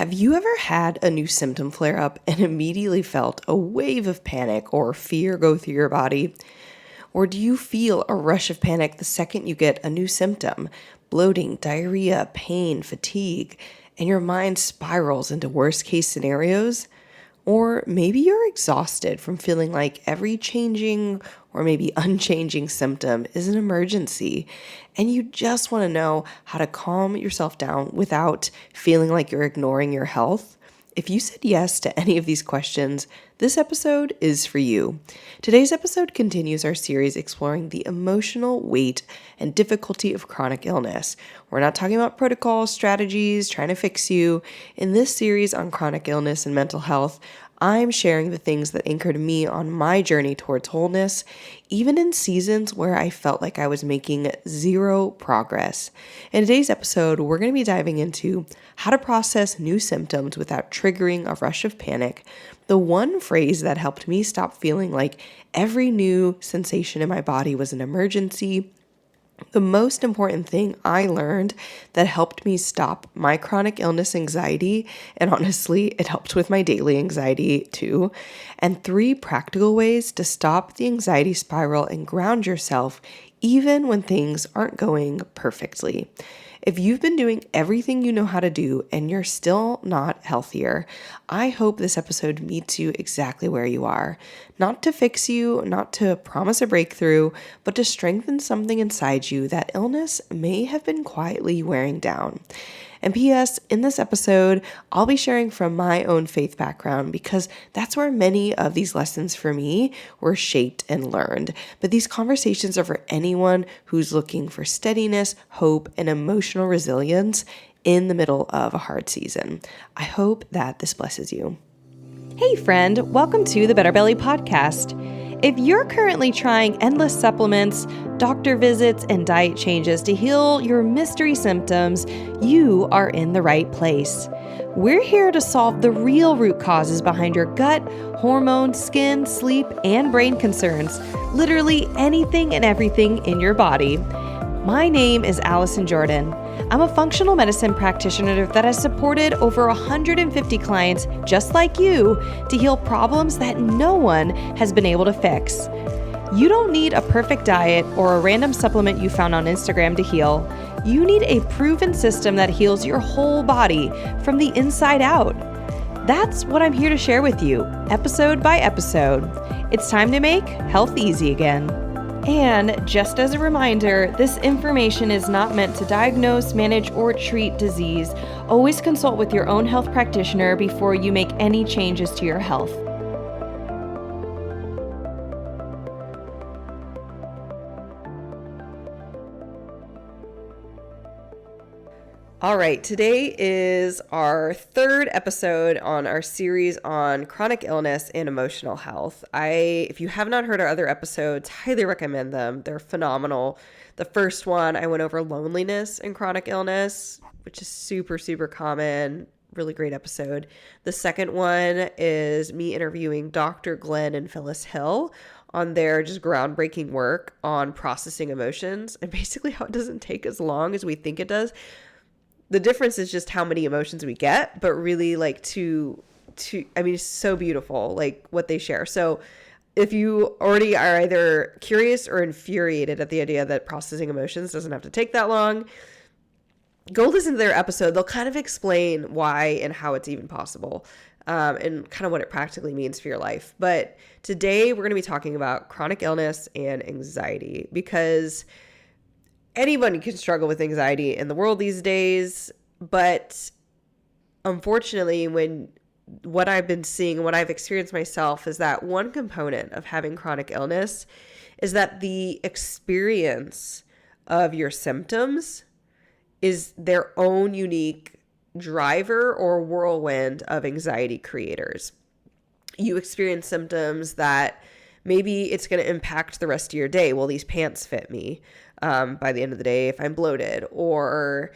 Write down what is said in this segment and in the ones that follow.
Have you ever had a new symptom flare up and immediately felt a wave of panic or fear go through your body? Or do you feel a rush of panic the second you get a new symptom? Bloating, diarrhea, pain, fatigue, and your mind spirals into worst case scenarios? Or maybe you're exhausted from feeling like every changing or maybe unchanging symptom is an emergency, and you just want to know how to calm yourself down without feeling like you're ignoring your health. If you said yes to any of these questions, this episode is for you. Today's episode continues our series exploring the emotional weight and difficulty of chronic illness. We're not talking about protocols, strategies, trying to fix you. In this series on chronic illness and mental health, I'm sharing the things that anchored me on my journey towards wholeness, even in seasons where I felt like I was making zero progress. In today's episode, we're going to be diving into how to process new symptoms without triggering a rush of panic, the one phrase that helped me stop feeling like every new sensation in my body was an emergency, the most important thing I learned that helped me stop my chronic illness anxiety, and honestly, it helped with my daily anxiety too, and 3 practical ways to stop the anxiety spiral and ground yourself even when things aren't going perfectly. If you've been doing everything you know how to do and you're still not healthier, I hope this episode meets you exactly where you are. Not to fix you, not to promise a breakthrough, but to strengthen something inside you that illness may have been quietly wearing down. And P.S., in this episode, I'll be sharing from my own faith background because that's where many of these lessons for me were shaped and learned. But these conversations are for anyone who's looking for steadiness, hope, and emotional resilience in the middle of a hard season. I hope that this blesses you. Hey friend, welcome to the Better Belly podcast. If you're currently trying endless supplements, doctor visits, and diet changes to heal your mystery symptoms, you are in the right place. We're here to solve the real root causes behind your gut, hormones, skin, sleep, and brain concerns, literally anything and everything in your body. My name is Allison Jordan. I'm a functional medicine practitioner that has supported over 150 clients just like you to heal problems that no one has been able to fix. You don't need a perfect diet or a random supplement you found on Instagram to heal. You need a proven system that heals your whole body from the inside out. That's what I'm here to share with you, episode by episode. It's time to make health easy again. And just as a reminder, this information is not meant to diagnose, manage, or treat disease. Always consult with your own health practitioner before you make any changes to your health. All right, today is our 3rd episode on our series on chronic illness and emotional health. If you have not heard our other episodes, highly recommend them. They're phenomenal. The first one, I went over loneliness and chronic illness, which is super, super common. Really great episode. The second one is me interviewing Dr. Glenn and Phyllis Hill on their just groundbreaking work on processing emotions and basically how it doesn't take as long as we think it does. The difference is just how many emotions we get, but really it's so beautiful, like what they share. So if you already are either curious or infuriated at the idea that processing emotions doesn't have to take that long, go listen to their episode. They'll kind of explain why and how it's even possible, and kind of what it practically means for your life. But today we're going to be talking about chronic illness and anxiety because anybody can struggle with anxiety in the world these days, but unfortunately, what I've been seeing, what I've experienced myself is that one component of having chronic illness is that the experience of your symptoms is their own unique driver or whirlwind of anxiety creators. You experience symptoms that maybe it's going to impact the rest of your day. Well, these pants fit me by the end of the day if I'm bloated. Or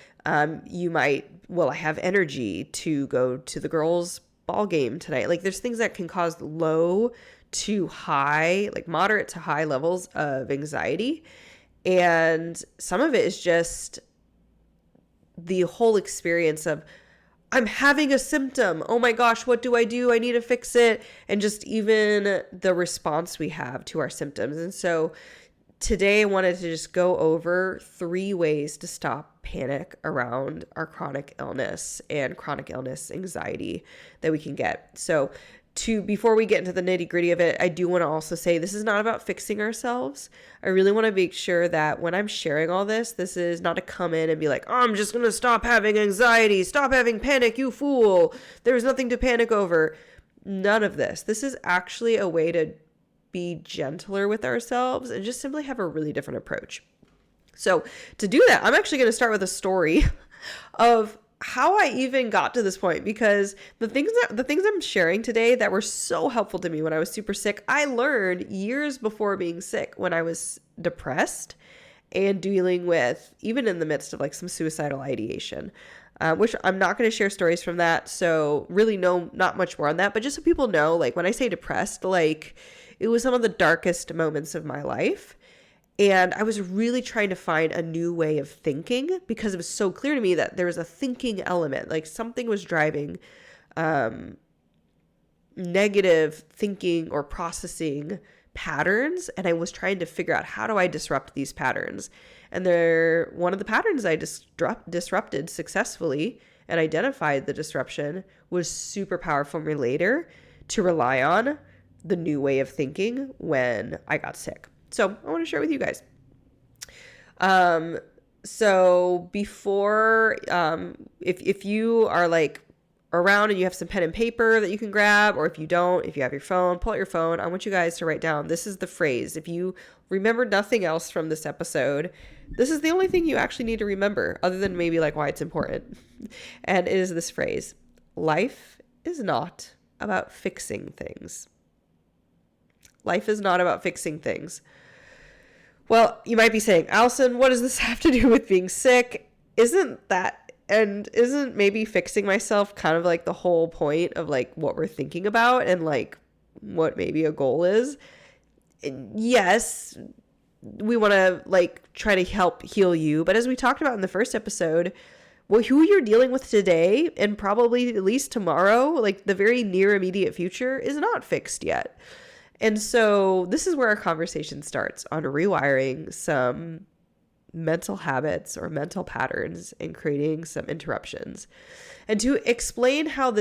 you might, I have energy to go to the girls' ball game tonight. Like there's things that can cause low to high, like moderate to high levels of anxiety. And some of it is just the whole experience of, I'm having a symptom. Oh my gosh, what do? I need to fix it. And just even the response we have to our symptoms. And so today I wanted to just go over 3 ways to stop panic around our chronic illness and chronic illness anxiety that we can get. So before we get into the nitty-gritty of it, I do want to also say this is not about fixing ourselves. I really want to make sure that when I'm sharing all this, this is not to come in and be like, oh, I'm just going to stop having anxiety, stop having panic, you fool. There's nothing to panic over. None of this. This is actually a way to be gentler with ourselves and just simply have a really different approach. So to do that, I'm actually going to start with a story of how I even got to this point, because the things I'm sharing today that were so helpful to me when I was super sick, I learned years before being sick when I was depressed and dealing with, even in the midst of like some suicidal ideation, which I'm not going to share stories from that. So really not much more on that, but just so people know, like when I say depressed, like it was some of the darkest moments of my life. And I was really trying to find a new way of thinking because it was so clear to me that there was a thinking element, like something was driving negative thinking or processing patterns. And I was trying to figure out, how do I disrupt these patterns? And one of the patterns I disrupted successfully and identified the disruption was super powerful for me later to rely on the new way of thinking when I got sick. So I want to share with you guys. So before, if you are like around and you have some pen and paper that you can grab, or if you don't, if you have your phone, pull out your phone. I want you guys to write down, this is the phrase. If you remember nothing else from this episode, this is the only thing you actually need to remember, other than maybe like why it's important. And it is this phrase: life is not about fixing things. Life is not about fixing things. Well, you might be saying, Allison, what does this have to do with being sick? Isn't maybe fixing myself kind of like the whole point of like what we're thinking about and like what maybe a goal is? And yes, we want to like try to help heal you. But as we talked about in the first episode, well, who you're dealing with today and probably at least tomorrow, like the very near immediate future, is not fixed yet. And so this is where our conversation starts on rewiring some mental habits or mental patterns and creating some interruptions. And to explain how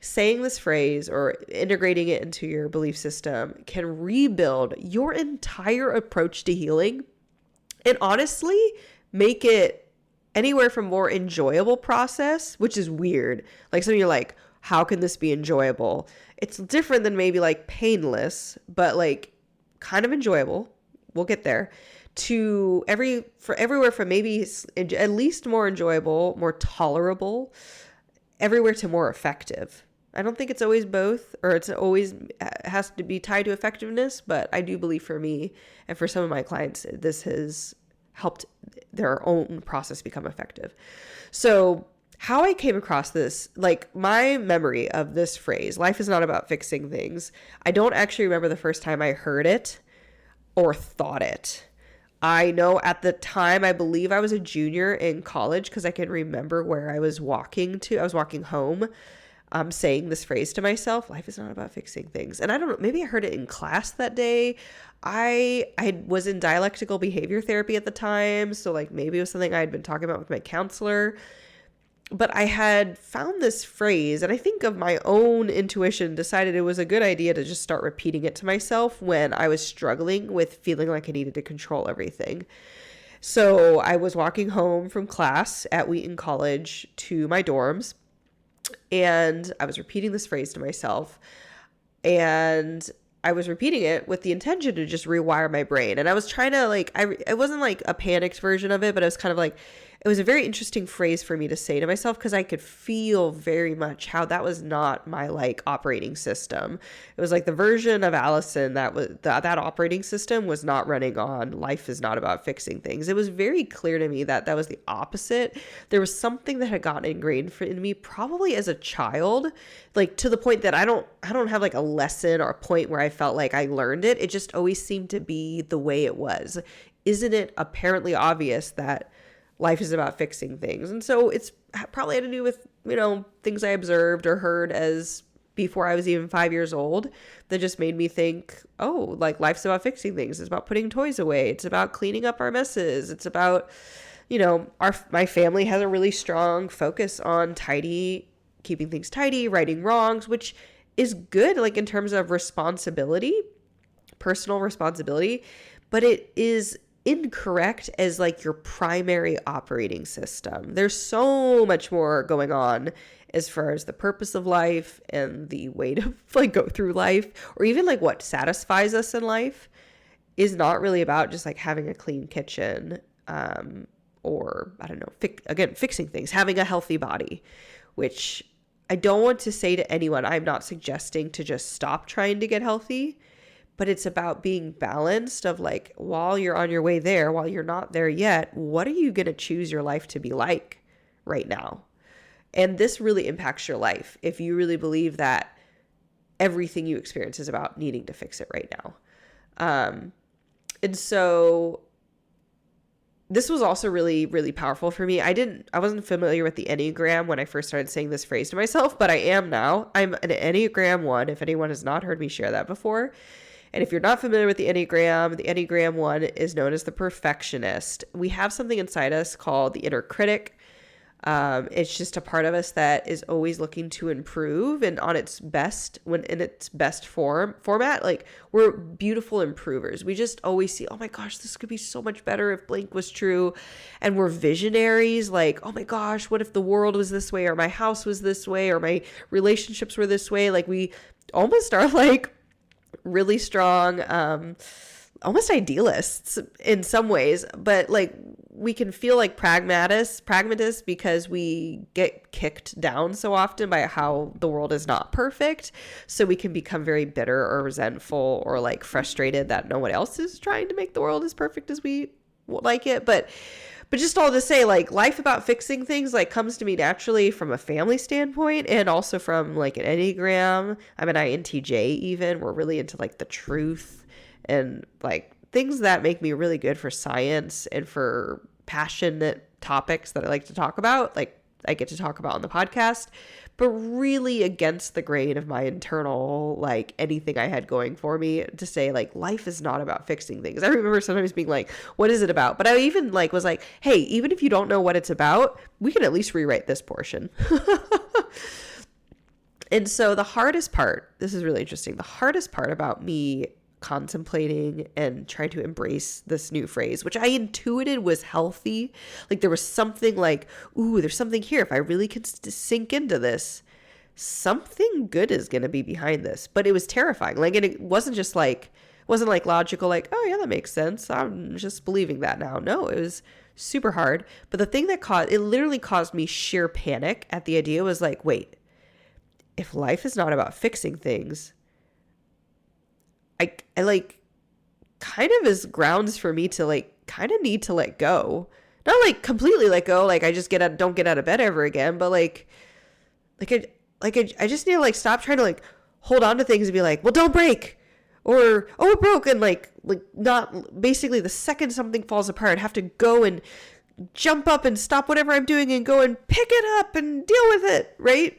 saying this phrase or integrating it into your belief system can rebuild your entire approach to healing and honestly make it anywhere from more enjoyable process, which is weird. Like some of you are like, how can this be enjoyable? It's different than maybe like painless, but like kind of enjoyable. We'll get there. Everywhere from maybe at least more enjoyable, more tolerable, everywhere to more effective. I don't think it's always both, or it's always has to be tied to effectiveness, but I do believe for me and for some of my clients, this has helped their own process become effective. So how I came across this, like my memory of this phrase, life is not about fixing things, I don't actually remember the first time I heard it or thought it. I know at the time, I believe I was a junior in college because I can remember where I was walking to. I was walking home, saying this phrase to myself, life is not about fixing things. And I don't know, maybe I heard it in class that day. I was in dialectical behavior therapy at the time. So like maybe it was something I had been talking about with my counselor. But I had found this phrase, and I think of my own intuition decided it was a good idea to just start repeating it to myself when I was struggling with feeling like I needed to control everything. So I was walking home from class at Wheaton College to my dorms, and I was repeating this phrase to myself, and I was repeating it with the intention to just rewire my brain. And I was trying to it wasn't like a panicked version of it, but it was kind of like, it was a very interesting phrase for me to say to myself because I could feel very much how that was not my like operating system. It was like the version of Allison that was that operating system was not running on life is not about fixing things. It was very clear to me that that was the opposite. There was something that had gotten ingrained in me probably as a child, like to the point that I don't have like a lesson or a point where I felt like I learned it. It just always seemed to be the way it was. Isn't it apparently obvious that life is about fixing things. And so it's probably had to do with, things I observed or heard as before I was even 5 years old that just made me think, oh, like life's about fixing things. It's about putting toys away. It's about cleaning up our messes. It's about, my family has a really strong focus on keeping things tidy, righting wrongs, which is good, like in terms of responsibility, personal responsibility, but it is incorrect as like your primary operating system. There's so much more going on as far as the purpose of life and the way to like go through life, or even like what satisfies us in life is not really about just like having a clean kitchen, or I don't know, fixing things, having a healthy body, which I don't want to say to anyone, I'm not suggesting to just stop trying to get healthy, but it's about being balanced of like, while you're on your way there, while you're not there yet, what are you going to choose your life to be like right now? And this really impacts your life if you really believe that everything you experience is about needing to fix it right now. And so this was also really, really powerful for me. I wasn't familiar with the Enneagram when I first started saying this phrase to myself, but I am now. I'm an Enneagram 1, if anyone has not heard me share that before. And if you're not familiar with the Enneagram 1 is known as the perfectionist. We have something inside us called the inner critic. It's just a part of us that is always looking to improve, and on its best, when in its best format, like we're beautiful improvers. We just always see, oh my gosh, this could be so much better if blank was true. And we're visionaries, like, oh my gosh, what if the world was this way, or my house was this way, or my relationships were this way? Like we almost are like really strong, almost idealists in some ways, but like we can feel like pragmatists because we get kicked down so often by how the world is not perfect. So we can become very bitter or resentful or like frustrated that no one else is trying to make the world as perfect as we like it. But just all to say, like, life about fixing things like comes to me naturally from a family standpoint, and also from like an Enneagram. I'm an INTJ even. We're really into like the truth and like things that make me really good for science and for passionate topics that I like to talk about, like I get to talk about on the podcast, but really against the grain of my internal, like anything I had going for me to say like life is not about fixing things. I remember sometimes being like, what is it about? But I even like was like, hey, even if you don't know what it's about, we can at least rewrite this portion. And so the hardest part, this is really interesting, the hardest part about me contemplating and trying to embrace this new phrase, which I intuited was healthy. Like there was something like, ooh, there's something here. If I really can sink into this, something good is going to be behind this. But it was terrifying. Like, and it wasn't like logical, like, oh yeah, that makes sense. I'm just believing that now. No, it was super hard. But the thing that literally caused me sheer panic at the idea was like, wait, if life is not about fixing things, I like kind of is grounds for me to like kind of need to let go. Not like completely let go, like I just don't get out of bed ever again, but I just need to like stop trying to like hold on to things and be like, well, don't break, or oh, it broke, and like not basically the second something falls apart, I have to go and jump up and stop whatever I'm doing and go and pick it up and deal with it, right?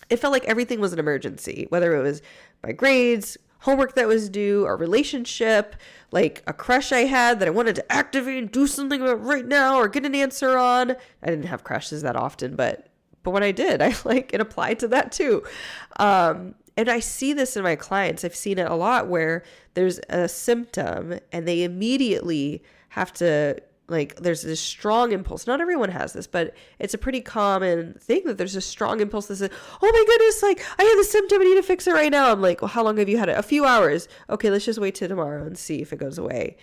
It felt like everything was an emergency, whether it was my grades, homework that was due, a relationship, like a crush I had that I wanted to activate and do something about right now or get an answer on. I didn't have crushes that often, but when I did, it applied to that too. And I see this in my clients. I've seen it a lot where there's a symptom and they immediately have to, like, there's this strong impulse. Not everyone has this, but it's a pretty common thing that there's a strong impulse that says, oh my goodness, like I have the symptom, I need to fix it right now. I'm like, well, how long have you had it? A few hours. Okay, let's just wait till tomorrow and see if it goes away.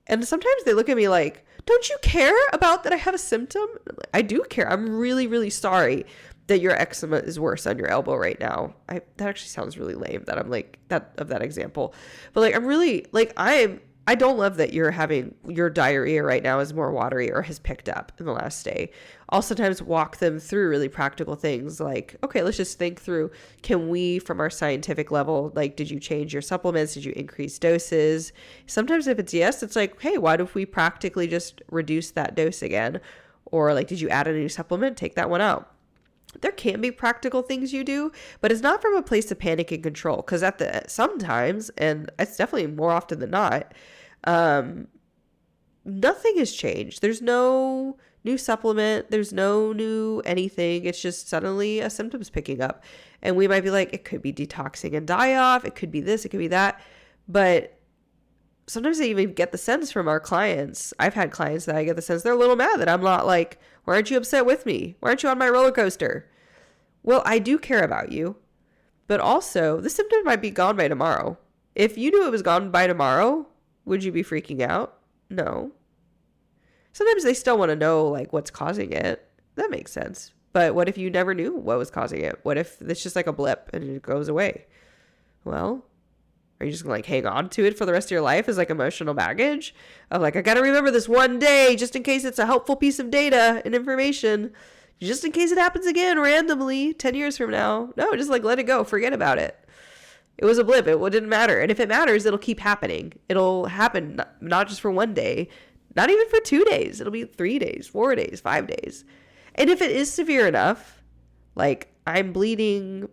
And sometimes they look at me like, don't you care about that I have a symptom? I do care. I'm really, really sorry that your eczema is worse on your elbow right now. That actually sounds really lame that I'm like that of that example. But like, I'm really like, I I don't love that you're having your diarrhea right now is more watery or has picked up in the last day. I'll sometimes walk them through really practical things like, okay, let's just think through, can we, from our scientific level, like, did you change your supplements? Did you increase doses? Sometimes if it's yes, it's like, hey, why don't we practically just reduce that dose again? Or like, did you add a new supplement? Take that one out. There can be practical things you do, but it's not from a place of panic and control. Because sometimes, and it's definitely more often than not, nothing has changed. There's no new supplement. There's no new anything. It's just suddenly a symptom's picking up. And we might be like, it could be detoxing and die off. It could be this. It could be that. But sometimes I even get the sense from our clients. I've had clients that I get the sense they're a little mad that I'm not like, why aren't you upset with me? Why aren't you on my roller coaster? Well, I do care about you, but also the symptom might be gone by tomorrow. If you knew it was gone by tomorrow, would you be freaking out? No. Sometimes they still want to know like what's causing it. That makes sense. But what if you never knew what was causing it? What if it's just like a blip and it goes away? Well, are you just gonna like hang on to it for the rest of your life as like emotional baggage of like, I gotta remember this one day just in case it's a helpful piece of data and information, just in case it happens again randomly 10 years from now? No, just like let it go. Forget about it. It was a blip. It didn't matter. And if it matters, it'll keep happening. It'll happen not just for one day, not even for 2 days. It'll be 3 days, 4 days, 5 days. And if it is severe enough, like I'm bleeding,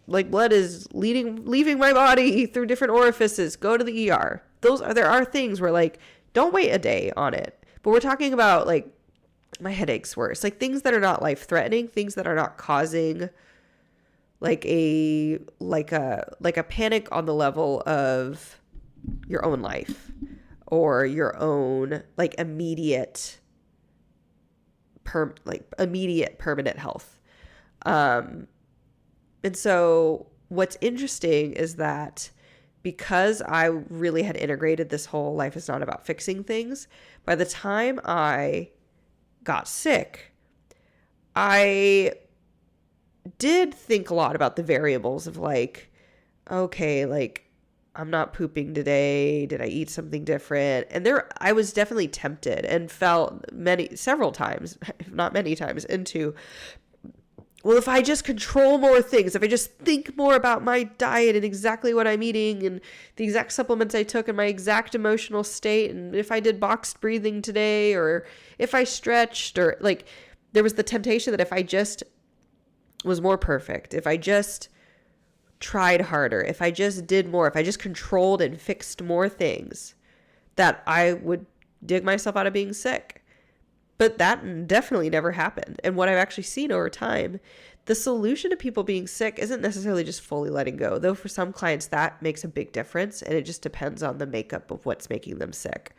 like blood is leaving my body through different orifices, go to the ER. There are things where like, don't wait a day on it. But we're talking about like my headache's worse, like things that are not life threatening, things that are not causing like a panic on the level of your own life or your own like immediate permanent health. And so what's interesting is that because I really had integrated this whole life is not about fixing things, by the time I got sick, I did think a lot about the variables of like, okay, like I'm not pooping today. Did I eat something different? And I was definitely tempted and felt several times, if not many times, into, well, if I just control more things, if I just think more about my diet and exactly what I'm eating and the exact supplements I took and my exact emotional state, and if I did boxed breathing today, or if I stretched, or like there was the temptation that if I just was more perfect, if I just tried harder, if I just did more, if I just controlled and fixed more things, that I would dig myself out of being sick. But that definitely never happened. And what I've actually seen over time, the solution to people being sick isn't necessarily just fully letting go, though for some clients that makes a big difference, and it just depends on the makeup of what's making them sick.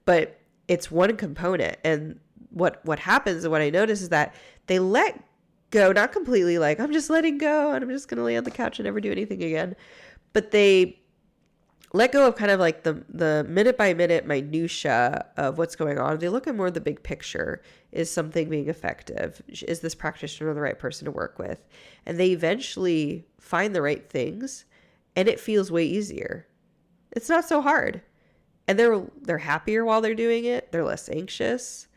But it's one component. And what happens and what I notice is that they let go, not completely like, I'm just letting go and I'm just going to lay on the couch and never do anything again. But they let go of kind of like the minute by minute minutia of what's going on. They look at more the big picture. Is something being effective? Is this practitioner the right person to work with? And they eventually find the right things, and it feels way easier. It's not so hard. And they're happier while they're doing it. They're less anxious.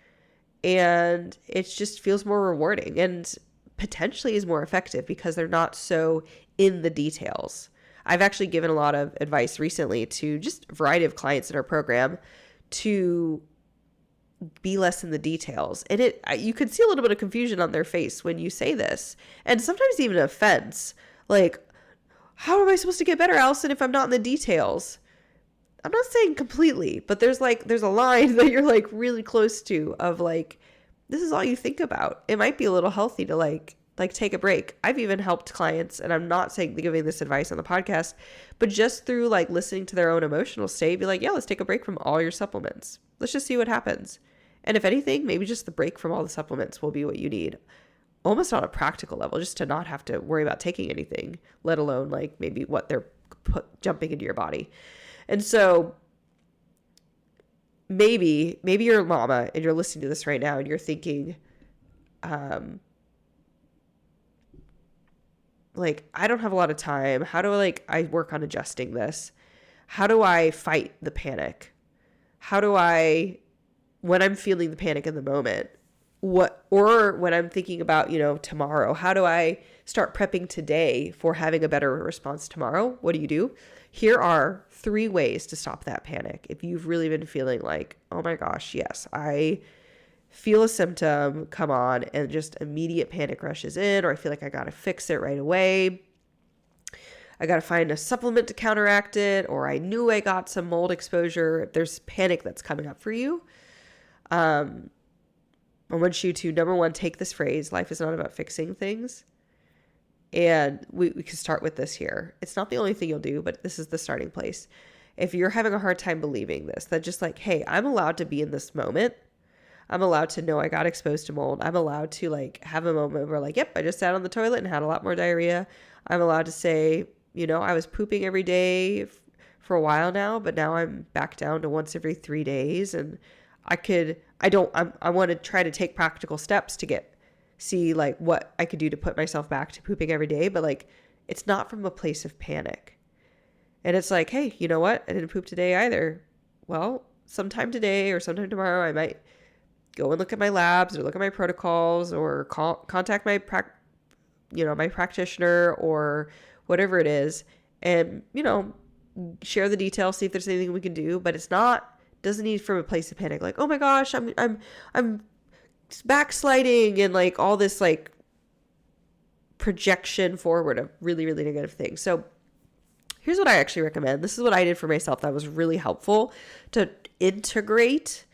And it just feels more rewarding and potentially is more effective because they're not so in the details. I've actually given a lot of advice recently to just a variety of clients in our program to be less in the details. And you could see a little bit of confusion on their face when you say this. And sometimes even offense. Like, how am I supposed to get better, Allison, if I'm not in the details? I'm not saying completely, but there's a line that you're like really close to of like, this is all you think about. It might be a little healthy to like take a break. I've even helped clients, and I'm not saying giving this advice on the podcast, but just through like listening to their own emotional state, be like, yeah, let's take a break from all your supplements. Let's just see what happens. And if anything, maybe just the break from all the supplements will be what you need, almost on a practical level, just to not have to worry about taking anything, let alone like maybe what they're jumping into your body. And so maybe you're a mama and you're listening to this right now and you're thinking, like, I don't have a lot of time. How do I work on adjusting this? how do I fight the panic? How do I, when I'm feeling the panic in the moment, or when I'm thinking about, tomorrow, how do I start prepping today for having a better response tomorrow? What do? Here are 3 ways to stop that panic. If you've really been feeling like, oh my gosh, yes, I feel a symptom come on and just immediate panic rushes in, or I feel like I got to fix it right away. I got to find a supplement to counteract it, or I knew I got some mold exposure. If there's panic that's coming up for you, I want you to, number 1, take this phrase, life is not about fixing things. And we can start with this here. It's not the only thing you'll do, but this is the starting place. If you're having a hard time believing this, that just like, hey, I'm allowed to be in this moment. I'm allowed to know I got exposed to mold. I'm allowed to like have a moment where like, yep, I just sat on the toilet and had a lot more diarrhea. I'm allowed to say, I was pooping every day for a while now, but now I'm back down to once every 3 days. And I want to try to take practical steps to see like what I could do to put myself back to pooping every day. But like, it's not from a place of panic. And it's like, hey, you know what? I didn't poop today either. Well, sometime today or sometime tomorrow, I might go and look at my labs or look at my protocols or contact my my practitioner or whatever it is. And, share the details, see if there's anything we can do, but doesn't need from a place of panic. Like, oh my gosh, I'm backsliding and like all this like projection forward of really, really negative things. So here's what I actually recommend. This is what I did for myself that was really helpful to integrate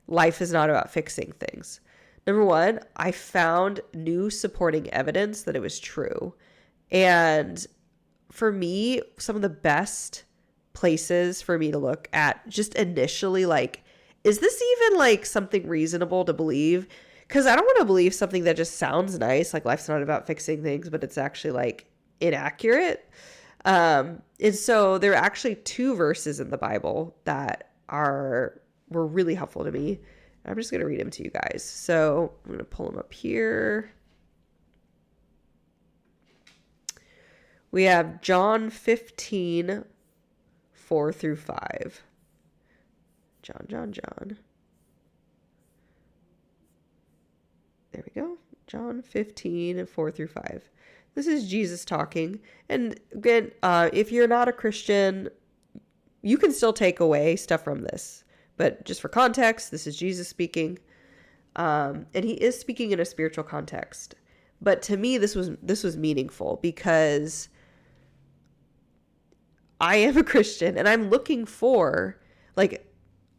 life is not about fixing things. Number 1, I found new supporting evidence that it was true. And for me, some of the best places for me to look at just initially, like, is this even like something reasonable to believe? Because I don't want to believe something that just sounds nice, like life's not about fixing things, but it's actually like inaccurate. And so there are actually 2 verses in the Bible that were really helpful to me. I'm just going to read them to you guys. So I'm going to pull them up here. We have John 15, 4 through 5. John. There we go. John 15, 4 through 5. This is Jesus talking. And again, if you're not a Christian, you can still take away stuff from this. But just for context, this is Jesus speaking. And he is speaking in a spiritual context. But to me, this was meaningful because I am a Christian and I'm looking for, like,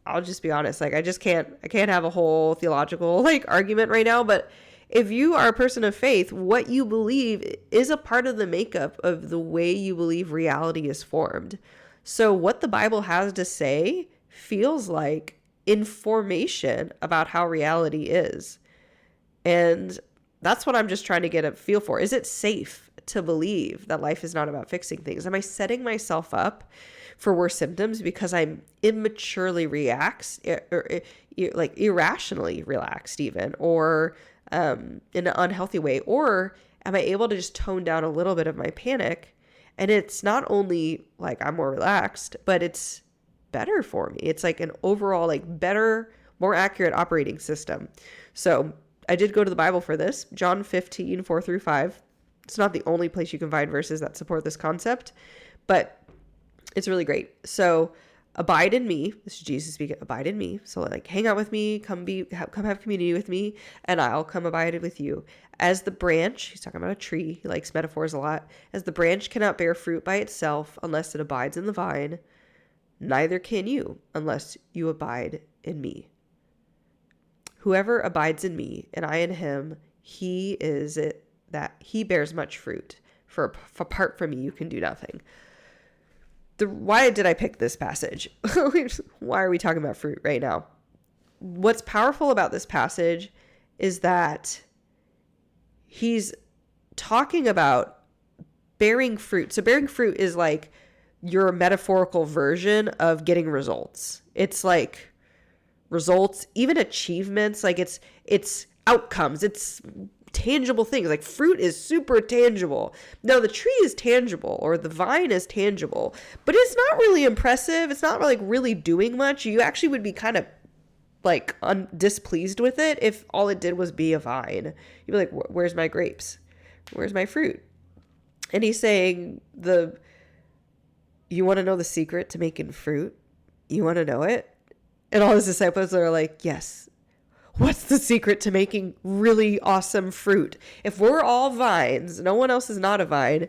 I'll just be honest, like, I can't have a whole theological like argument right now, but if you are a person of faith, what you believe is a part of the makeup of the way you believe reality is formed. So what the Bible has to say feels like information about how reality is. And that's what I'm just trying to get a feel for. Is it safe to believe that life is not about fixing things? Am I setting myself up for worse symptoms because I'm immaturely relaxed, or like irrationally relaxed even, or in an unhealthy way? Or am I able to just tone down a little bit of my panic? And it's not only like I'm more relaxed, but it's better for me. It's like an overall like better, more accurate operating system. So I did go to the Bible for this. John 15, 4 through 5. It's not the only place you can find verses that support this concept, but it's really great. So abide in me. This is Jesus speaking. Abide in me. So like hang out with me, come have community with me, and I'll come abide with you. As the branch, he's talking about a tree. He likes metaphors a lot. As the branch cannot bear fruit by itself unless it abides in the vine, neither can you unless you abide in me. Whoever abides in me and I in him, he is it that he bears much fruit. For apart from me, you can do nothing. Why did I pick this passage? Why are we talking about fruit right now? What's powerful about this passage is that he's talking about bearing fruit. So bearing fruit is like your metaphorical version of getting results. It's like results, even achievements, like it's outcomes. It's tangible things. Like fruit is super tangible. No, the tree is tangible, or the vine is tangible, but it's not really impressive. It's not like really doing much. You actually would be kind of like displeased with it if all it did was be a vine. You'd be like, where's my grapes? Where's my fruit? And he's saying, you want to know the secret to making fruit? You want to know it? And all his disciples are like, yes. What's the secret to making really awesome fruit? If we're all vines, no one else is not a vine,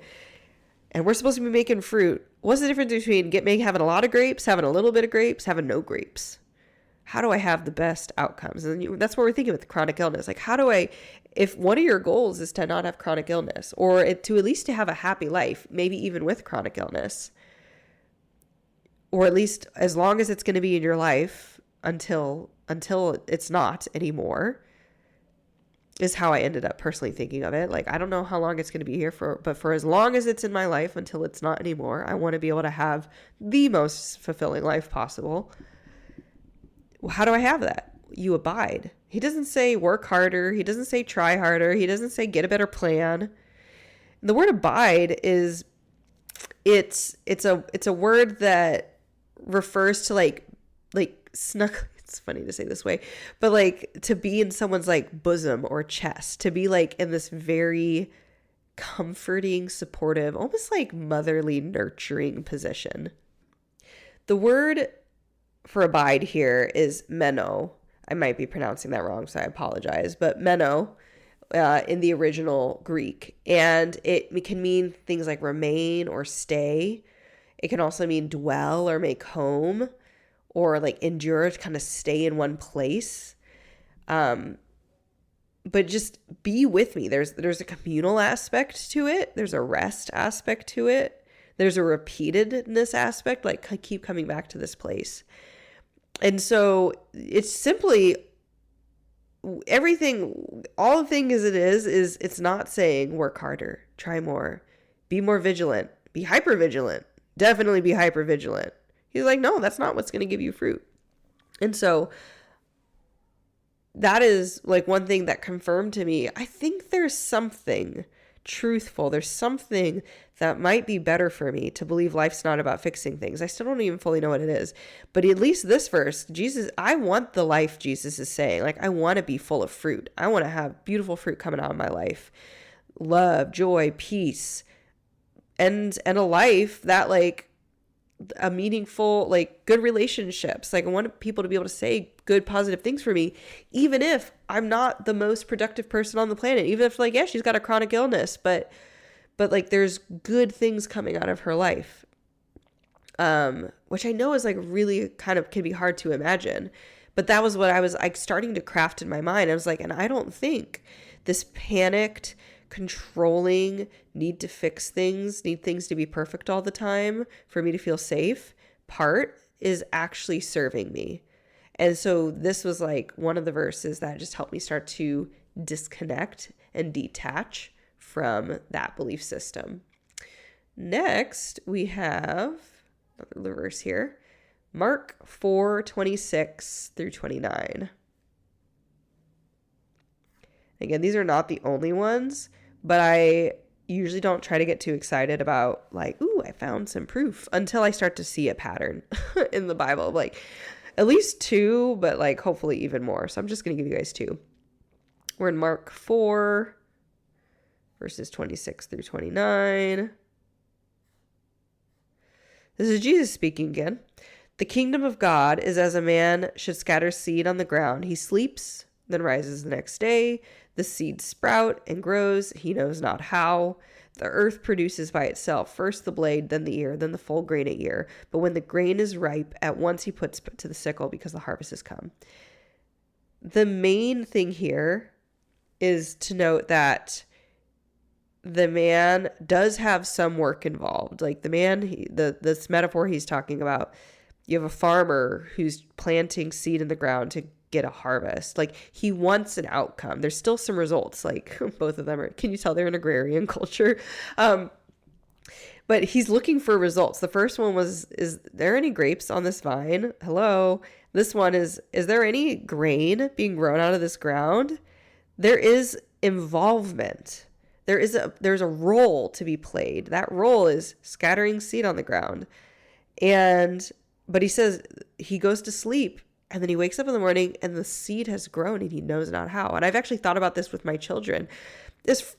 and we're supposed to be making fruit, what's the difference between having a lot of grapes, having a little bit of grapes, having no grapes? How do I have the best outcomes? And that's what we're thinking with chronic illness. Like, if one of your goals is to not have chronic illness, or to at least to have a happy life, maybe even with chronic illness, or at least as long as it's going to be in your life until it's not anymore, is how I ended up personally thinking of it. Like, I don't know how long it's going to be here but for as long as it's in my life until it's not anymore, I want to be able to have the most fulfilling life possible. Well, how do I have that? You abide. He doesn't say work harder. He doesn't say try harder. He doesn't say get a better plan. And the word abide is, it's a word that refers to like snuggle. It's funny to say this way, but like to be in someone's like bosom or chest, to be like in this very comforting, supportive, almost like motherly, nurturing position. The word for abide here is meno. I might be pronouncing that wrong, so I apologize, but meno in the original Greek, and it can mean things like remain or stay. It can also mean dwell or make home, or like endure, to kind of stay in one place. But just be with me. There's a communal aspect to it. There's a rest aspect to it. There's a repeatedness aspect, like keep coming back to this place. And so it's simply everything, all the things it is it's not saying work harder, try more, be more vigilant, be hyper vigilant, definitely be hyper vigilant. He's like, no, that's not what's going to give you fruit. And so that is like one thing that confirmed to me, I think there's something truthful. There's something that might be better for me to believe life's not about fixing things. I still don't even fully know what it is. But at least this verse, I want the life Jesus is saying. Like, I want to be full of fruit. I want to have beautiful fruit coming out of my life. Love, joy, peace, and a life that like a meaningful, like good relationships. Like I want people to be able to say good, positive things for me, even if I'm not the most productive person on the planet, even if like, yeah, she's got a chronic illness, but like there's good things coming out of her life. Which I know is like really kind of can be hard to imagine, but that was what I was like starting to craft in my mind. I was like, and I don't think this panicked, controlling, need to fix things, need things to be perfect all the time for me to feel safe part is actually serving me. And so this was like one of the verses that just helped me start to disconnect and detach from that belief system. Next, we have another verse here, Mark 4:26 through 29. Again, these are not the only ones, but I usually don't try to get too excited about like, ooh, I found some proof until I start to see a pattern in the Bible, like at least two, but like hopefully even more. So I'm just going to give you guys two. We're in Mark 4, verses 26 through 29. This is Jesus speaking again. The kingdom of God is as a man should scatter seed on the ground. He sleeps, then rises the next day. The seeds sprout and grows. He knows not how. The earth produces by itself first the blade, then the ear, then the full grain ear. But when the grain is ripe, at once he puts to the sickle because the harvest has come. The main thing here is to note that the man does have some work involved. Like the man, this metaphor he's talking about, you have a farmer who's planting seed in the ground to get a harvest. Like he wants an outcome. There's still some results. Like both of them are, can you tell they're an agrarian culture? But he's looking for results. The first one was, is there any grapes on this vine? Hello. This one is there any grain being grown out of this ground? There is involvement. There's a role to be played. That role is scattering seed on the ground. But he says he goes to sleep and then he wakes up in the morning and the seed has grown and he knows not how. And I've actually thought about this with my children. It's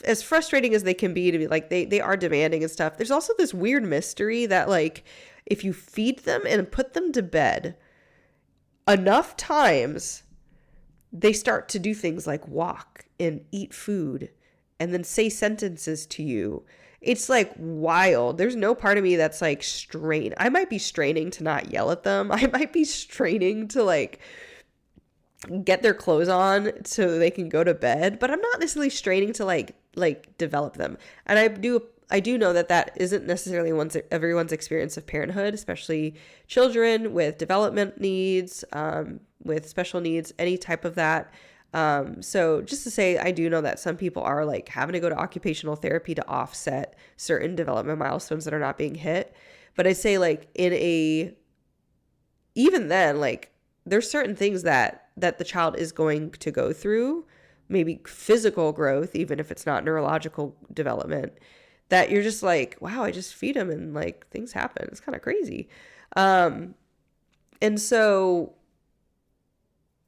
as frustrating as they can be to be like, they are demanding and stuff. There's also this weird mystery that like, if you feed them and put them to bed enough times, they start to do things like walk and eat food and then say sentences to you. It's like wild. There's no part of me that's like strained. I might be straining to not yell at them. I might be straining to like get their clothes on so they can go to bed, but I'm not necessarily straining to like develop them. And I do know that isn't necessarily everyone's experience of parenthood, especially children with development needs, with special needs, any type of that. So just to say, I do know that some people are like having to go to occupational therapy to offset certain development milestones that are not being hit. But I'd say like even then, like there's certain things that the child is going to go through, maybe physical growth, even if it's not neurological development, that you're just like, wow, I just feed him and like things happen. It's kind of crazy. And so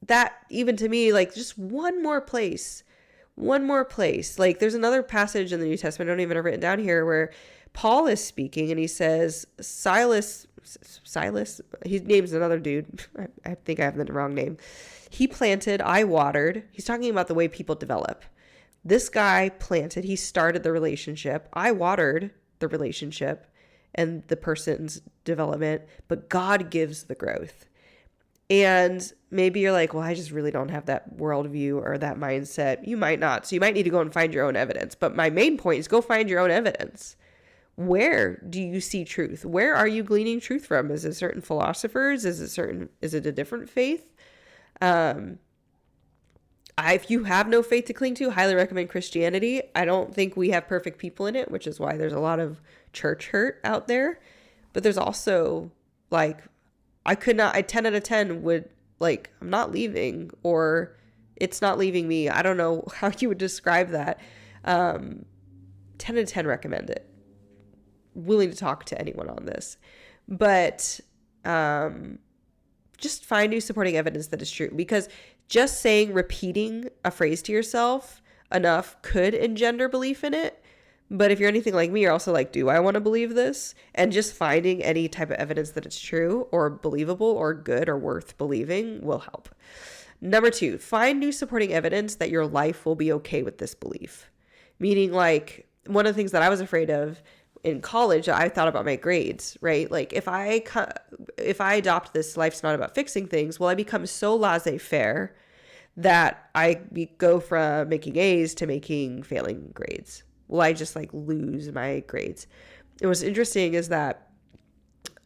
that even to me, like just one more place, like there's another passage in the New Testament, I don't even have written down here, where Paul is speaking and he says, Silas, he names another dude. I think I have the wrong name. He planted, I watered. He's talking about the way people develop. This guy planted, he started the relationship. I watered the relationship and the person's development, but God gives the growth. And maybe you're like, well, I just really don't have that worldview or that mindset. You might not. So you might need to go and find your own evidence. But my main point is go find your own evidence. Where do you see truth? Where are you gleaning truth from? Is it certain philosophers? Is it a different faith? If you have no faith to cling to, highly recommend Christianity. I don't think we have perfect people in it, which is why there's a lot of church hurt out there. But there's also like, 10 out of 10 would like, I'm not leaving, or it's not leaving me. I don't know how you would describe that. 10 out of 10 recommend it. Willing to talk to anyone on this, but just find new supporting evidence that is true, because just repeating a phrase to yourself enough could engender belief in it. But if you're anything like me, you're also like, do I want to believe this? And just finding any type of evidence that it's true or believable or good or worth believing will help. Number 2, find new supporting evidence that your life will be okay with this belief. Meaning, like, one of the things that I was afraid of in college, I thought about my grades, right? Like if I adopt this life's not about fixing things, well, I become so laissez-faire that I go from making A's to making failing grades. Well, I just like lose my grades. And what's interesting is that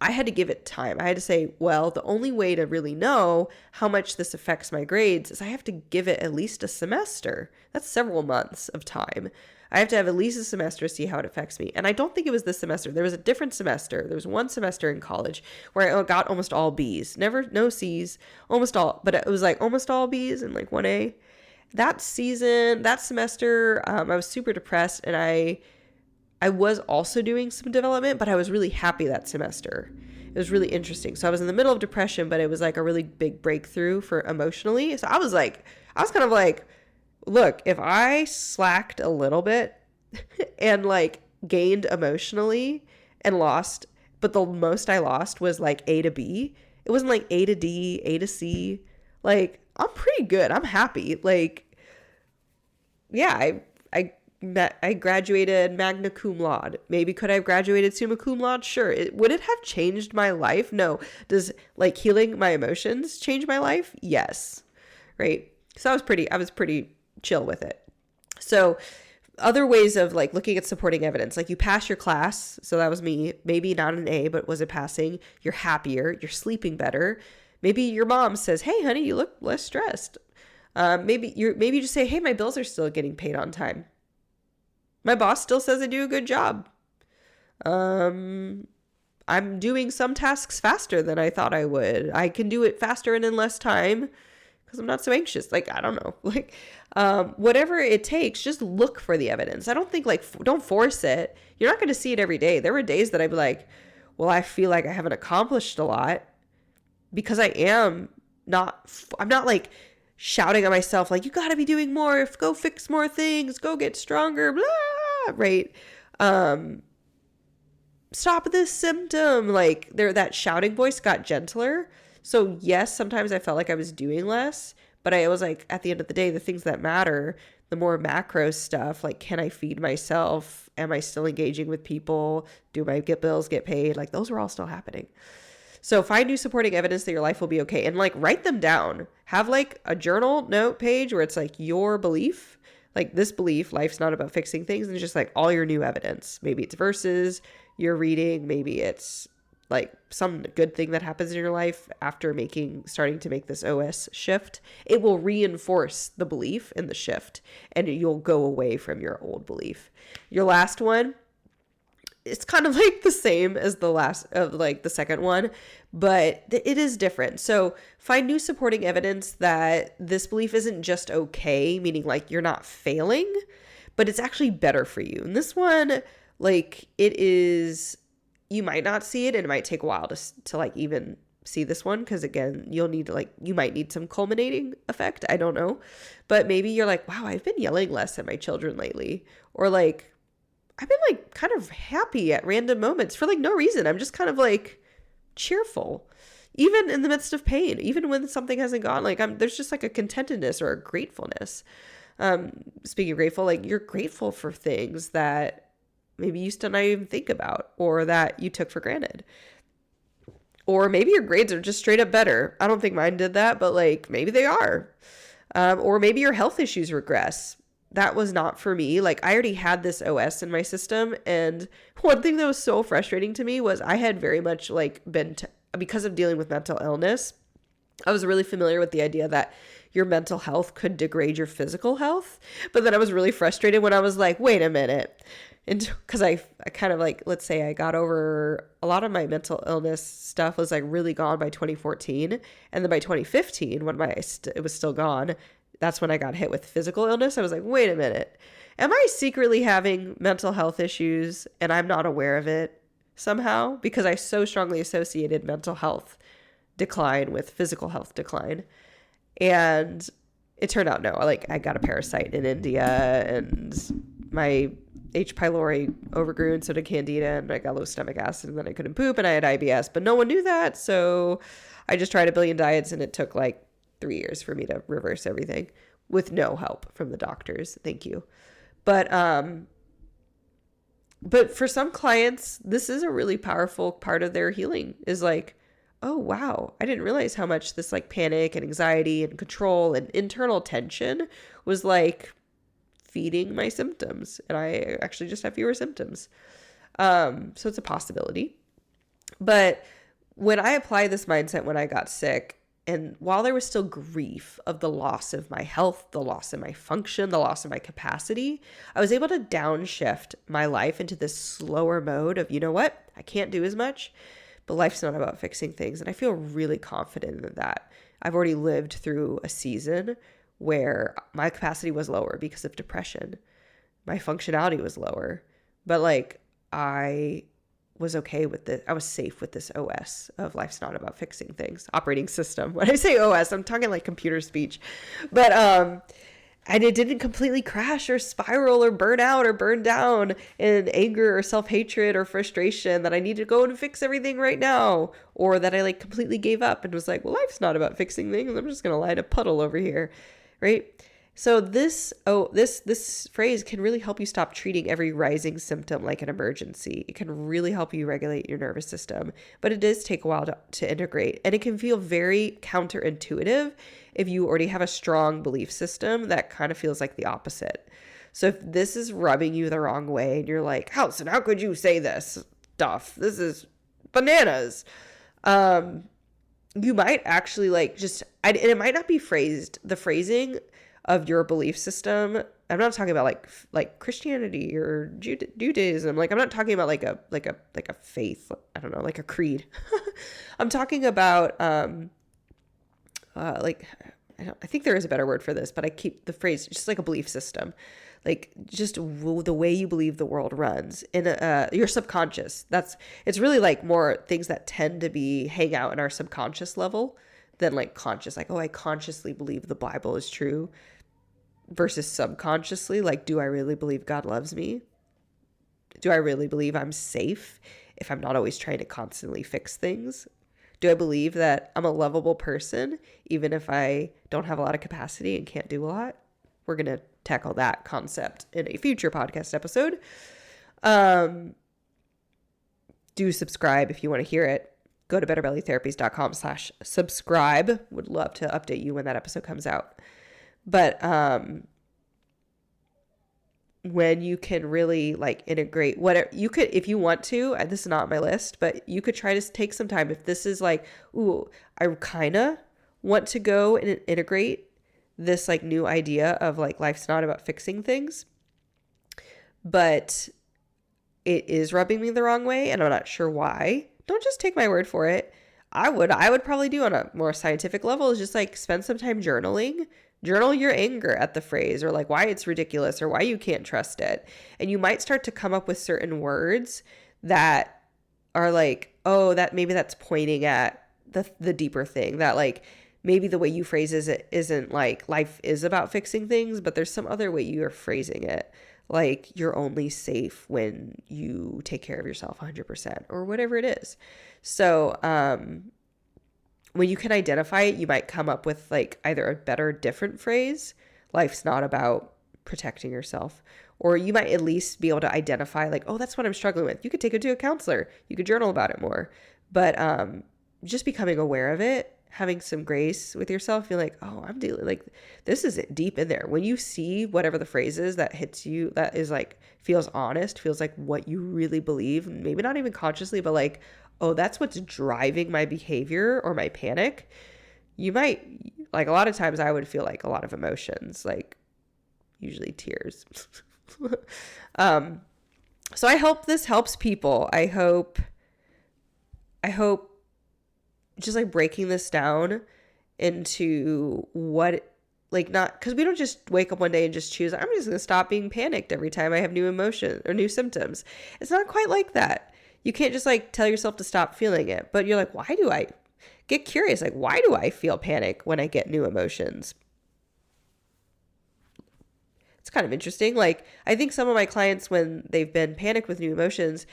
I had to give it time. I had to say, well, the only way to really know how much this affects my grades is I have to give it at least a semester. That's several months of time. I have to have at least a semester to see how it affects me. And I don't think it was this semester. There was a different semester. There was one semester in college where I got almost all B's. No C's, almost all. But it was like almost all B's and like 1A. That semester, I was super depressed, and I was also doing some development, but I was really happy that semester. It was really interesting. So I was in the middle of depression, but it was like a really big breakthrough for emotionally. So I was kind of like, look, if I slacked a little bit and like gained emotionally and lost, but the most I lost was like A to B. It wasn't like A to D, A to C. Like, I'm pretty good. I'm happy. Like, yeah, I graduated magna cum laude. Maybe could I have graduated summa cum laude? Sure. Would it have changed my life? No. Does like healing my emotions change my life? Yes. Right. So I was pretty chill with it. So other ways of like looking at supporting evidence, like you pass your class. So that was me, maybe not an A, but was it passing? You're happier. You're sleeping better. Maybe your mom says, hey, honey, you look less stressed. Maybe you just say, hey, my bills are still getting paid on time. My boss still says I do a good job. I'm doing some tasks faster than I thought I would. I can do it faster and in less time because I'm not so anxious. Like, I don't know. Like, whatever it takes, just look for the evidence. I don't think like, don't force it. You're not going to see it every day. There were days that I'd be like, well, I feel like I haven't accomplished a lot because I'm not like shouting at myself, like, you got to be doing more, go fix more things, go get stronger, blah, right? Stop this symptom. Like that shouting voice got gentler. So yes, sometimes I felt like I was doing less, but I was like, at the end of the day, the things that matter, the more macro stuff, like, can I feed myself? Am I still engaging with people? Do my bills get paid? Like, those were all still happening. So find new supporting evidence that your life will be okay, and like write them down. Have like a journal note page where it's like your belief, like this belief, life's not about fixing things, and just like all your new evidence. Maybe it's verses you're reading, maybe it's like some good thing that happens in your life after starting to make this OS shift. It will reinforce the belief in the shift, and you'll go away from your old belief. Your last one, it's kind of like the same as the second one, but it is different. So find new supporting evidence that this belief isn't just okay, meaning like you're not failing, but it's actually better for you. And this one, like, it is, you might not see it, and it might take a while to like even see this one, because again, you might need some culminating effect. I don't know, but maybe you're like, wow, I've been yelling less at my children lately, or like, I've been like kind of happy at random moments for like no reason. I'm just kind of like cheerful, even in the midst of pain, even when something hasn't gone. Like there's just like a contentedness or a gratefulness. Speaking of grateful, like you're grateful for things that maybe you still not even think about, or that you took for granted. Or maybe your grades are just straight up better. I don't think mine did that, but like maybe they are. Or maybe your health issues regress. That was not for me. Like I already had this OS in my system. And one thing that was so frustrating to me was I had very much like because of dealing with mental illness, I was really familiar with the idea that your mental health could degrade your physical health. But then I was really frustrated when I was like, wait a minute. And because I kind of like, let's say I got over a lot of my mental illness stuff was like really gone by 2014. And then by 2015, when it was still gone, that's when I got hit with physical illness. I was like, wait a minute. Am I secretly having mental health issues and I'm not aware of it somehow? Because I so strongly associated mental health decline with physical health decline. And it turned out no, like I got a parasite in India, and my H. pylori overgrew, and so did candida, and I got low stomach acid, and then I couldn't poop, and I had IBS, but no one knew that. So I just tried a billion diets, and it took like 3 years for me to reverse everything with no help from the doctors. Thank you. But for some clients, this is a really powerful part of their healing, is like, oh, wow, I didn't realize how much this like panic and anxiety and control and internal tension was like feeding my symptoms. And I actually just have fewer symptoms. So it's a possibility. But when I applied this mindset when I got sick, and while there was still grief of the loss of my health, the loss of my function, the loss of my capacity, I was able to downshift my life into this slower mode of, you know what, I can't do as much, but life's not about fixing things. And I feel really confident in that. I've already lived through a season where my capacity was lower because of depression. My functionality was lower, but like I was okay with this. I was safe with this OS of life's not about fixing things, operating system. When I say OS, I'm talking like computer speech, but, and it didn't completely crash or spiral or burn out or burn down in anger or self-hatred or frustration that I need to go and fix everything right now, or that I like completely gave up and was like, well, life's not about fixing things. I'm just going to lie in a puddle over here. Right. So this phrase can really help you stop treating every rising symptom like an emergency. It can really help you regulate your nervous system, but it does take a while to integrate, and it can feel very counterintuitive if you already have a strong belief system that kind of feels like the opposite. So if this is rubbing you the wrong way and you're like, how could you say this stuff? This is bananas. You might actually like and it might not be the phrasing of your belief system. I'm not talking about like Christianity or Judaism. Like I'm not talking about like a faith. I don't know, like a creed. I'm talking about like I think there is a better word for this, but I keep the phrase just like a belief system, like just the way you believe the world runs in your subconscious. It's really like more things that tend to hang out in our subconscious level than like conscious, like, oh, I consciously believe the Bible is true, versus subconsciously, like, do I really believe God loves me? Do I really believe I'm safe if I'm not always trying to constantly fix things? Do I believe that I'm a lovable person even if I don't have a lot of capacity and can't do a lot? We're going to tackle that concept in a future podcast episode. Do subscribe if you want to hear it. Go to betterbellytherapies.com/subscribe. Would love to update you when that episode comes out. But when you can really like integrate whatever you could, if you want to, and this is not on my list, but you could try to take some time. If this is like, ooh, I kind of want to go and integrate this like new idea of like life's not about fixing things, but it is rubbing me the wrong way and I'm not sure why. Don't just take my word for it. I would probably do on a more scientific level is just like spend some time journaling. Journal your anger at the phrase or like why it's ridiculous or why you can't trust it. And you might start to come up with certain words that are like, oh, that maybe that's pointing at the deeper thing, that like maybe the way you phrase it isn't like life is about fixing things, but there's some other way you're phrasing it. Like you're only safe when you take care of yourself 100% or whatever it is. So, when you can identify it, you might come up with like either a better, different phrase. Life's not about protecting yourself. Or you might at least be able to identify like, oh, that's what I'm struggling with. You could take it to a counselor. You could journal about it more. But just becoming aware of it, having some grace with yourself, feel like, oh, I'm dealing like this is deep in there. When you see whatever the phrase is that hits you, that is like feels honest, feels like what you really believe, maybe not even consciously, but like, oh, that's what's driving my behavior or my panic. You might, like a lot of times I would feel like a lot of emotions, like usually tears. So I hope this helps people. I hope just like breaking this down into what, like not, because we don't just wake up one day and just choose, I'm just going to stop being panicked every time I have new emotion or new symptoms. It's not quite like that. You can't just like tell yourself to stop feeling it, but you're like, why do I get curious? Like, why do I feel panic when I get new emotions? It's kind of interesting. Like, I think some of my clients, when they've been panicked with new emotions,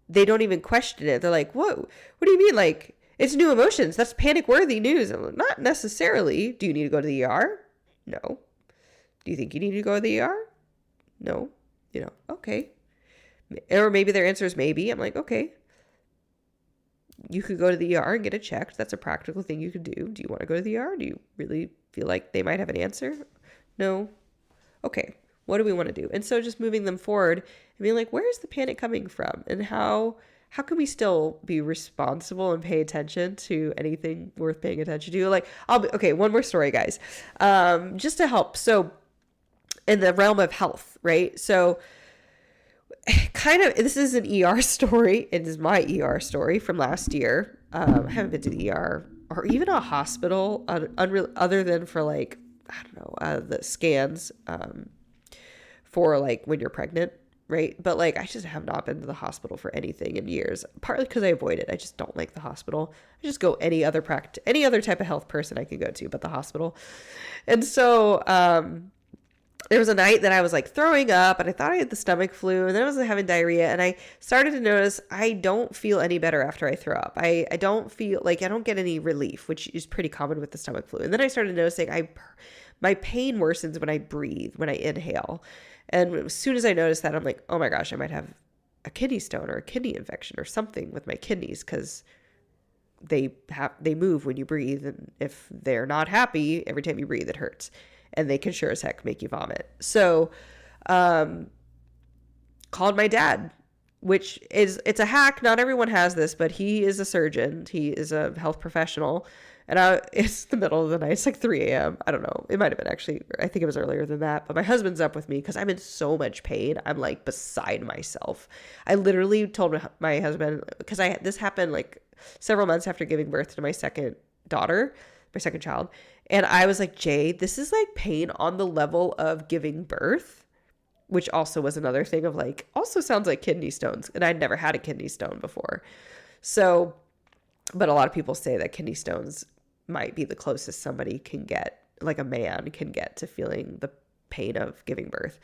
they don't even question it. They're like, what do you mean? Like, it's new emotions. That's panic worthy news. I'm like, not necessarily. Do you need to go to the ER? No. Do you think you need to go to the ER? No. Okay. Or maybe their answer is maybe. I'm like, okay, you could go to the ER and get it checked. That's a practical thing you could do. Do you want to go to the ER? Do you really feel like they might have an answer? No. Okay. What do we want to do? And so just moving them forward and being like, where's the panic coming from? And how can we still be responsible and pay attention to anything worth paying attention to? Like, okay, one more story, guys. Just to help. So in the realm of health, right? So kind of, this is an ER story. It is my ER story from last year. I haven't been to the ER or even a hospital other than for like, I don't know, the scans for like when you're pregnant, right? But like, I just have not been to the hospital for anything in years, partly because I avoid it. I just don't like the hospital. I just go any other type of health person I can go to, but the hospital. And so, there was a night that I was like throwing up and I thought I had the stomach flu, and then I was having diarrhea, and I started to notice I don't feel any better after I throw up. I don't feel like I don't get any relief, which is pretty common with the stomach flu. And then I started noticing my pain worsens when I breathe, when I inhale. And as soon as I noticed that, I'm like, oh my gosh, I might have a kidney stone or a kidney infection or something with my kidneys, because they move when you breathe, and if they're not happy, every time you breathe, it hurts. And they can sure as heck make you vomit. So, called my dad, it's a hack. Not everyone has this, but he is a surgeon. He is a health professional. And it's the middle of the night. It's like 3 a.m. I don't know. It might have been actually, I think it was earlier than that. But my husband's up with me because I'm in so much pain. I'm like beside myself. I literally told my husband, because this happened like several months after giving birth to my second child. And I was like, Jay, this is like pain on the level of giving birth, which also was another thing of like, also sounds like kidney stones. And I'd never had a kidney stone before. So, but a lot of people say that kidney stones might be the closest somebody can get, like a man can get to feeling the pain of giving birth.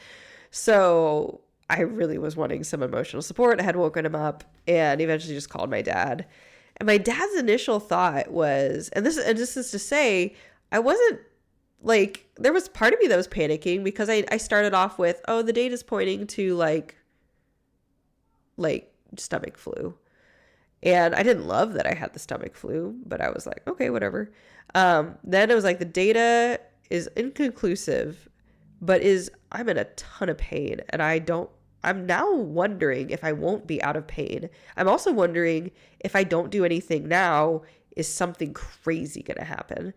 So I really was wanting some emotional support. I had woken him up and eventually just called my dad. And my dad's initial thought was, and this is to say, I wasn't like, there was part of me that was panicking because I started off with, oh, the data's pointing to like stomach flu. And I didn't love that I had the stomach flu, but I was like, okay, whatever. Then it was like, the data is inconclusive, but I'm in a ton of pain. And I'm now wondering if I won't be out of pain. I'm also wondering if I don't do anything now, is something crazy going to happen?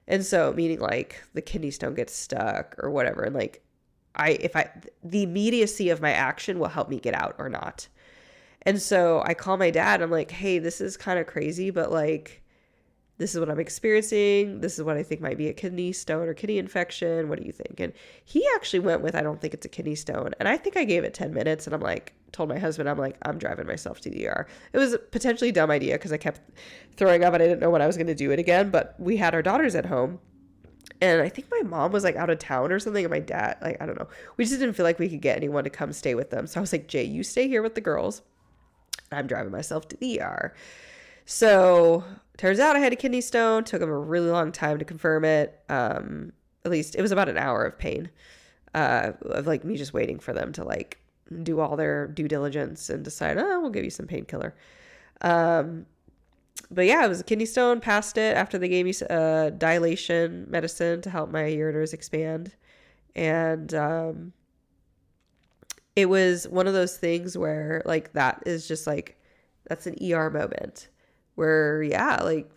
And so, meaning like the kidney stone gets stuck or whatever. And like, the immediacy of my action will help me get out or not. And so I call my dad. I'm like, hey, this is kind of crazy, but like, this is what I'm experiencing. This is what I think might be a kidney stone or kidney infection. What do you think? And he actually went with, I don't think it's a kidney stone. And I think I gave it 10 minutes. And I'm like, told my husband, I'm like, I'm driving myself to the ER. It was a potentially dumb idea because I kept throwing up and I didn't know when I was going to do it again. But we had our daughters at home. And I think my mom was like out of town or something. And my dad, like, I don't know. We just didn't feel like we could get anyone to come stay with them. So I was like, Jay, you stay here with the girls. I'm driving myself to the ER. So turns out I had a kidney stone. Took them a really long time to confirm it. At least it was about an hour of pain, of like me just waiting for them to like do all their due diligence and decide, oh, we'll give you some painkiller. But yeah, it was a kidney stone. Passed it after they gave me dilation medicine to help my ureters expand. And it was one of those things where like that is just like, that's an ER moment where, yeah, like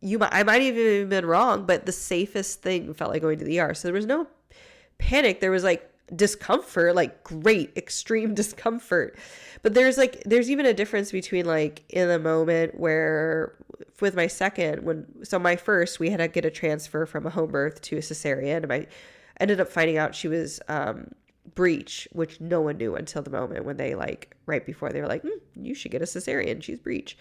I might have even been wrong, but the safest thing felt like going to the ER. So there was no panic. There was like discomfort, like great extreme discomfort. But there's even a difference between like in a moment where with my second, my first, we had to get a transfer from a home birth to a cesarean. And I ended up finding out she was breech, which no one knew until the moment when they like right before they were like, you should get a cesarean, she's breech.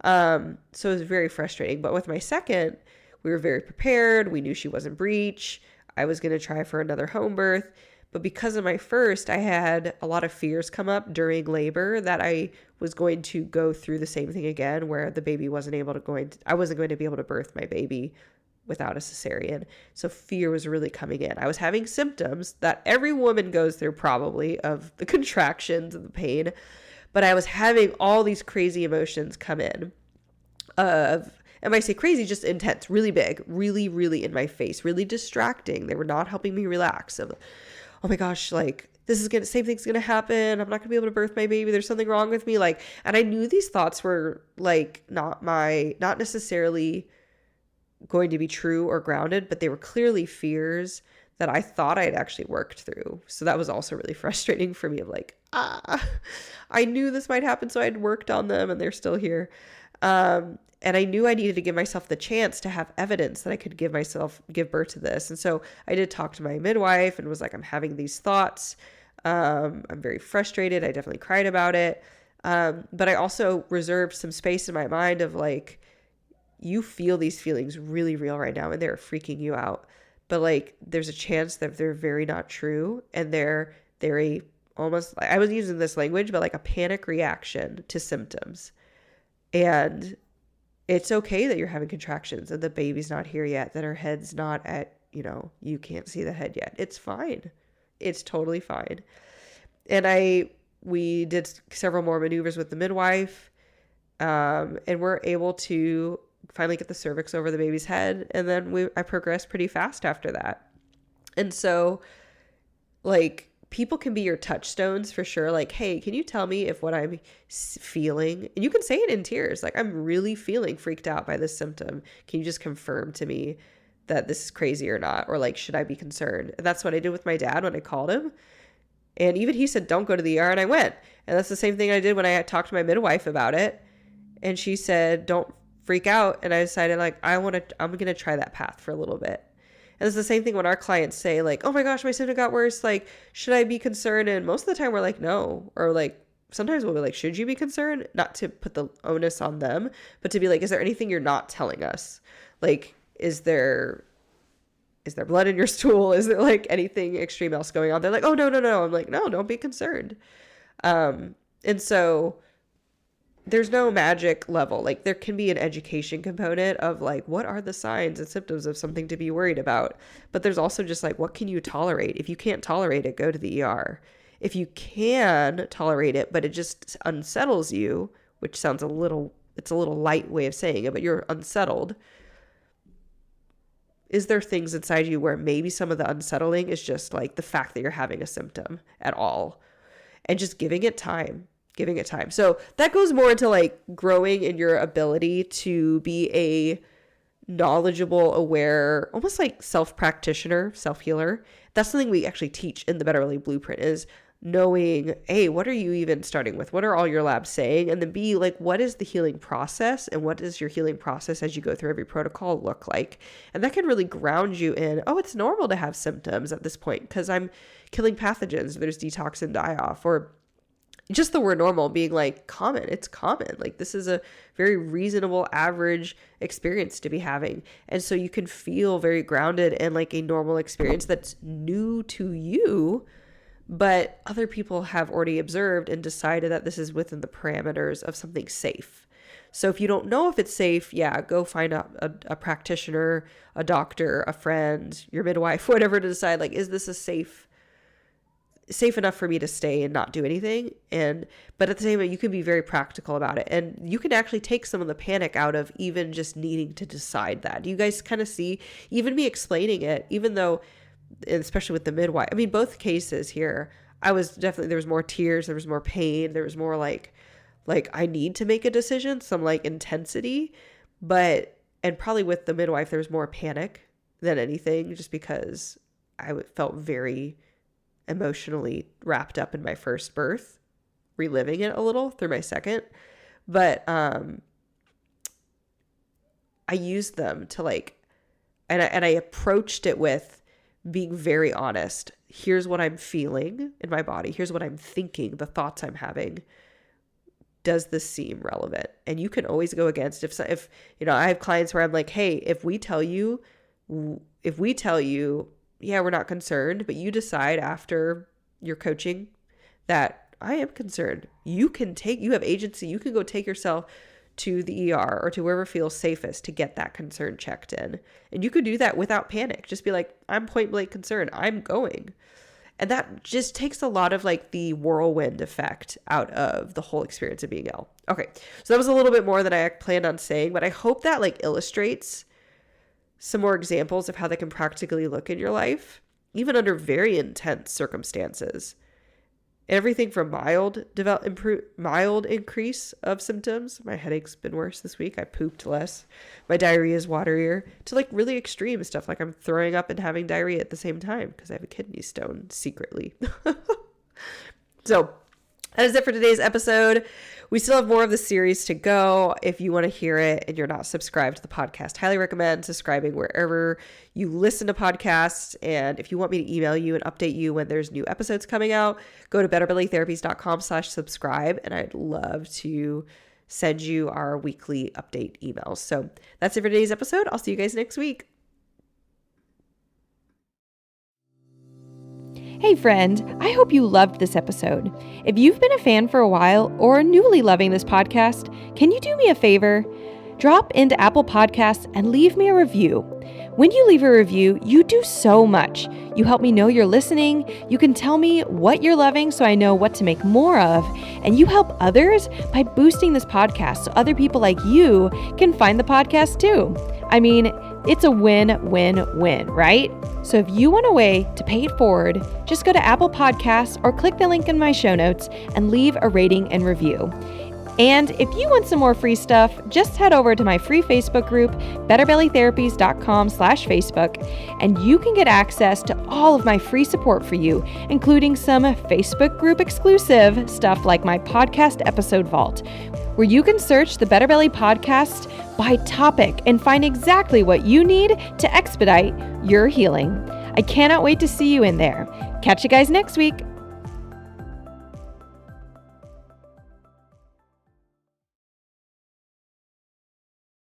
So it was very frustrating. But with my second, we were very prepared. We knew she wasn't breech. I was going to try for another home birth. But because of my first, I had a lot of fears come up during labor that I was going to go through the same thing again, where the baby I wasn't going to be able to birth my baby without a cesarean. So fear was really coming in. I was having symptoms that every woman goes through probably of the contractions and the pain, but I was having all these crazy emotions come in and when I say crazy, just intense, really big, really, really in my face, really distracting. They were not helping me relax. Oh my gosh, like same thing's going to happen. I'm not going to be able to birth my baby. There's something wrong with me. Like, and I knew these thoughts were like not necessarily going to be true or grounded, but they were clearly fears that I thought I had actually worked through. So that was also really frustrating for me. I'm like, I knew this might happen, so I'd worked on them and they're still here. And I knew I needed to give myself the chance to have evidence that I could give birth to this. And so I did talk to my midwife and was like, I'm having these thoughts. I'm very frustrated. I definitely cried about it. But I also reserved some space in my mind of like, you feel these feelings really real right now and they're freaking you out. But like, there's a chance that they're very not true. And they're almost, I was using this language, but like a panic reaction to symptoms. And it's okay that you're having contractions and the baby's not here yet, that her head's not at, you can't see the head yet. It's fine. It's totally fine. And we did several more maneuvers with the midwife, and we're able to finally get the cervix over the baby's head. And then I progressed pretty fast after that. And so like, people can be your touchstones for sure. Like, hey, can you tell me if what I'm feeling, and you can say it in tears, like, I'm really feeling freaked out by this symptom. Can you just confirm to me that this is crazy or not? Or like, should I be concerned? And that's what I did with my dad when I called him. And even he said, don't go to the ER. And I went. And that's the same thing I did when I talked to my midwife about it. And she said, don't freak out. And I decided like, I'm going to try that path for a little bit. And it's the same thing when our clients say like, oh my gosh, my symptom got worse. Like, should I be concerned? And most of the time we're like, no. Or like, sometimes we'll be like, should you be concerned? Not to put the onus on them, but to be like, is there anything you're not telling us? Like, is there blood in your stool? Is there like anything extreme else going on? They're like, oh, no. I'm like, no, don't be concerned. And so there's no magic level. Like, there can be an education component of like, what are the signs and symptoms of something to be worried about? But there's also just like, what can you tolerate? If you can't tolerate it, go to the ER. If you can tolerate it, but it just unsettles you, which sounds it's a little light way of saying it, but you're unsettled. Is there things inside you where maybe some of the unsettling is just like the fact that you're having a symptom at all, and just giving it time. So that goes more into like growing in your ability to be a knowledgeable, aware, almost like self-practitioner, self-healer. That's something we actually teach in the Better Belly Blueprint, is knowing, A, what are you even starting with? What are all your labs saying? And then B, like, what is the healing process, and what does your healing process as you go through every protocol look like? And that can really ground you in, oh, it's normal to have symptoms at this point because I'm killing pathogens. There's detox and die-off, or just the word normal being like common. It's common. Like, this is a very reasonable, average experience to be having. And so you can feel very grounded in like a normal experience that's new to you, but other people have already observed and decided that this is within the parameters of something safe. So if you don't know if it's safe, go find a practitioner, a doctor, a friend, your midwife, whatever, to decide like, is this a safe enough for me to stay and not do anything? But at the same time, you can be very practical about it, and you can actually take some of the panic out of even just needing to decide that. Do you guys kind of see, even me explaining it, even though, especially with the midwife, I mean, both cases here, there was more tears, there was more pain, there was more like I need to make a decision, some like intensity, and probably with the midwife, there was more panic than anything, just because I felt very emotionally wrapped up in my first birth, reliving it a little through my second. But I used them to like, and I approached it with being very honest. Here's what I'm feeling in my body. Here's what I'm thinking, the thoughts I'm having. Does this seem relevant? And you can always go against if I have clients where I'm like, hey, if we tell you, yeah, we're not concerned, but you decide after your coaching that I am concerned, you have agency. You can go take yourself to the ER or to wherever feels safest to get that concern checked in. And you could do that without panic. Just be like, I'm point blank concerned. I'm going. And that just takes a lot of like the whirlwind effect out of the whole experience of being ill. Okay. So that was a little bit more than I planned on saying, but I hope that like illustrates some more examples of how they can practically look in your life, even under very intense circumstances. Everything from mild increase of symptoms. My headache's been worse this week. I pooped less. My diarrhea is waterier, to like really extreme stuff. Like I'm throwing up and having diarrhea at the same time because I have a kidney stone secretly. So that is it for today's episode. We still have more of the series to go. If you want to hear it and you're not subscribed to the podcast, highly recommend subscribing wherever you listen to podcasts. And if you want me to email you and update you when there's new episodes coming out, go to betterbellytherapies.com/subscribe. And I'd love to send you our weekly update emails. So that's it for today's episode. I'll see you guys next week. Hey friend, I hope you loved this episode. If you've been a fan for a while or newly loving this podcast, can you do me a favor? Drop into Apple Podcasts and leave me a review. When you leave a review, you do so much. You help me know you're listening, you can tell me what you're loving so I know what to make more of, and you help others by boosting this podcast so other people like you can find the podcast too. I mean, it's a win-win-win, right? So if you want a way to pay it forward, just go to Apple Podcasts or click the link in my show notes and leave a rating and review. And if you want some more free stuff, just head over to my free Facebook group, betterbellytherapies.com/Facebook, and you can get access to all of my free support for you, including some Facebook group exclusive stuff like my podcast episode vault, where you can search the Better Belly podcast by topic and find exactly what you need to expedite your healing. I cannot wait to see you in there. Catch you guys next week.